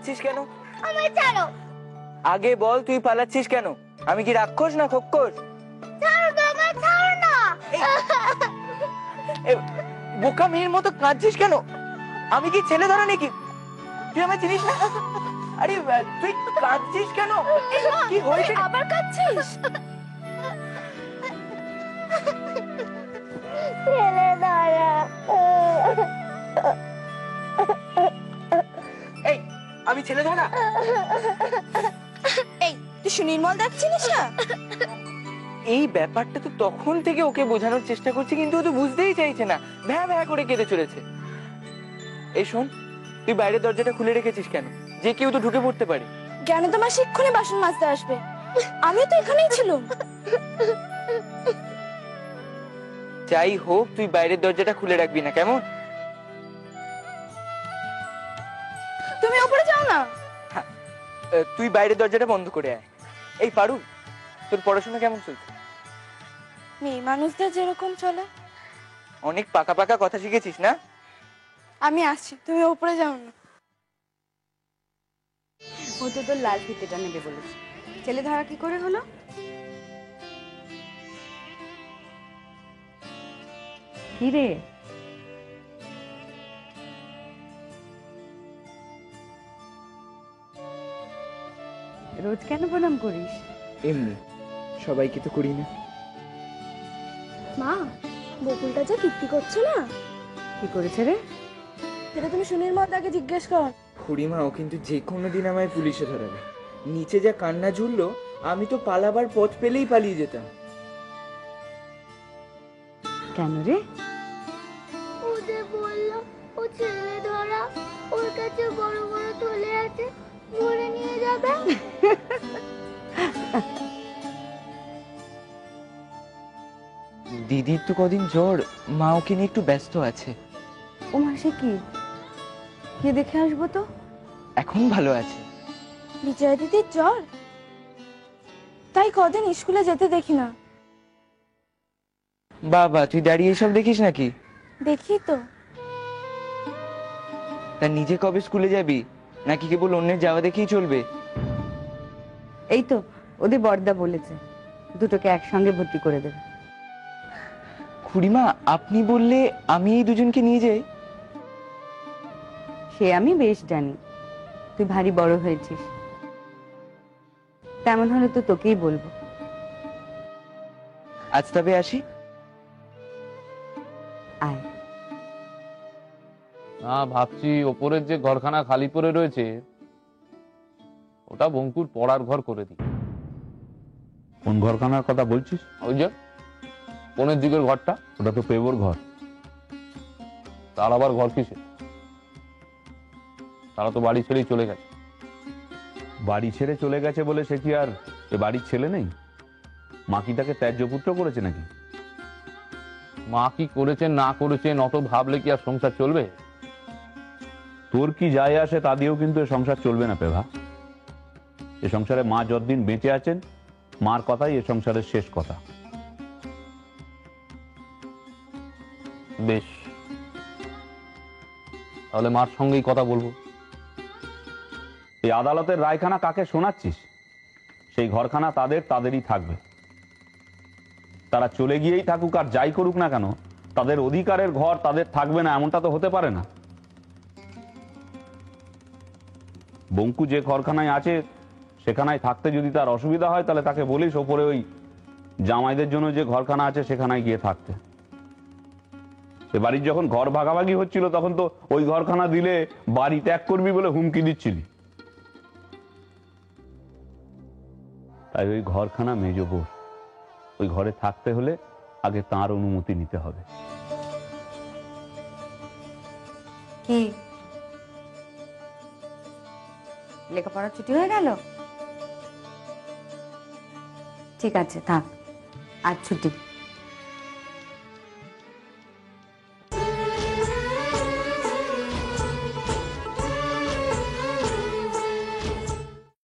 পালাচ্ছিস কেন? আমায় ছাড়ো। আগে বল তুই পালাচ্ছিস কেন? আমি কি রাক্ষস না খোক্কর? ছাড়ো তো, আমায় ছাড়ো না। বোকা মেয়ের মতো কাঁদছিস কেন? আমি কি ছেলে ধরা নাকি? তুই আমায় চিনিস না? আরে তুই কাঁদছিস কেন? কি হয়েছে? আবার কাঁদছিস? ছেলে ধরা। এই আমি ছেলে ধরা? এই তুই সুনির্মল দাকে চিনিস না? এই ব্যাপারটা তো তখন থেকে ওকে বোঝানোর চেষ্টা করছি, কিন্তু ও তো বুঝতেই চাইছে না, ভ্যা ভ্যা করে কেঁদে চলেছে। এই শোন, তুই বাইরের দরজাটা খুলে রেখেছিস কেন? যে কেউ তো ঢুকে পড়তে পারে। জ্ঞান তোমার শিক্ষণে বাসন মাজতে আসবে, আমিও তো এখানেই ছিলাম। যাই হোক, তুই বাইরের দরজাটা খুলে রাখবি না, কেমন? তুমি উপরে যাও না। তুই বাইরের দরজাটা বন্ধ করে আয়। এই পারু, তোর পড়াশোনা কেমন চলছে? মেয়ে মানুষদের যেরকম চলে। অনেক পাকা পাকা কথা শিখেছিস না? আমি আসছি, তুমি উপরে যাও না। ও তো তোর লাল ফিতেটা নেবে বলেছে, ছেলে ধরা কি করে হলো? কি রে, রোজ কেন প্রণাম করিস? এমনি, সবাইকে তো করি না। মা, বকুলটা যে কীর্তি করছে না, কি করেছে রে? সেটা তুমি সুনির্মল দাকে জিজ্ঞেস কর। খুড়িমা, ও কিন্তু যে কোনো দিন আমায় পুলিশে ধরাবে। নিচে যা কান্না ঝুললো, আমি তো পালাবার পথ পেলেই পালিয়ে যেতাম। কেন রে? ও যে বললো ও ছেলে ধরা, ওর কাছে বড় বড় থলে আছে, ধরে নিয়ে যাবে। দিদির তো কদিন জ্বর, মা ওকে নিয়ে একটু ব্যস্ত আছে। ও মাসে কি, কে দেখে আসবো তো? এখন ভালো আছে। বিজয়া দিদির জ্বর, তাই কদিন স্কুলে যেতে দেখি না। বাবা, তুই দাঁড়িয়ে সব দেখিস নাকি? দেখি তো। তা নিজে কবে স্কুলে যাবি, নাকি কেবল অন্যের যাওয়া দেখেই চলবে? এই তো ওদের বড়দা বলেছে দুটোকে একসঙ্গে ভর্তি করে দেবে। খুড়িমা, আপনি বললে আমি এই দুজনকে নিয়ে যাই? সে আমি বেশ জানি, তুই ভারী বড় হয়েছিস, তেমন হলে তো তোকেই বলবো। আজ তবে আসি। আয়। না, ভাবছি ওপরের যে ঘরখানা খালি পড়ে রয়েছে ওটা বঙ্কুর পড়ার ঘর করে দিই। কোন ঘরখানার কথা বলছিস? ওই যে কোণের দিকের ঘরটা, ওটা তো পেবর ঘর। তার আবার ঘর কিসে? তারা তো বাড়ি ছেড়েই চলে গেছে। বাড়ি ছেড়ে চলে গেছে বলে সে কি আর এ বাড়ির ছেলে নেই? মা কি তাকে ত্যায্য পুত্র করেছে নাকি? মা কি করেছেন না করেছেন অত ভাবলে কি আর সংসার চলবে? তোর কি যায় আসে তা দিয়েও কিন্তু এ সংসার চলবে না পেভা। এ সংসারে মা যতদিন বেঁচে আছেন, মার কথাই এ সংসারের শেষ কথা। বেশ, তাহলে মার সঙ্গেই কথা বলবো। এই আদালতের রায়খানা কাকে শোনাচ্ছিস? সেই ঘরখানা তাদেরই থাকবে। তারা চলে গিয়েই থাকুক আর যাই করুক না কেন, তাদের অধিকারের ঘর তাদের থাকবে না এমনটা তো হতে পারে না। বঙ্কু যে ঘরখানায় আছে সেখানায় থাকতে যদি তার অসুবিধা হয়, তাহলে তাকে বলিস ওপরে ওই জামাইদের জন্য যে ঘরখানা আছে সেখানায় গিয়ে থাকতে। সে বাড়ির যখন ঘর ভাগাভাগি হচ্ছিল তখন তো ওই ঘরখানা দিলে বাড়ি ত্যাগ করবি বলে হুমকি দিচ্ছিলি। তাই ওই ঘরখানা মেজ বোর, ওই ঘরে থাকতে হলে আগে তার অনুমতি নিতে হবে। কি লেখাপড়া ছুটি হয়ে গেল? ঠিক আছে, থাক, আজ ছুটি।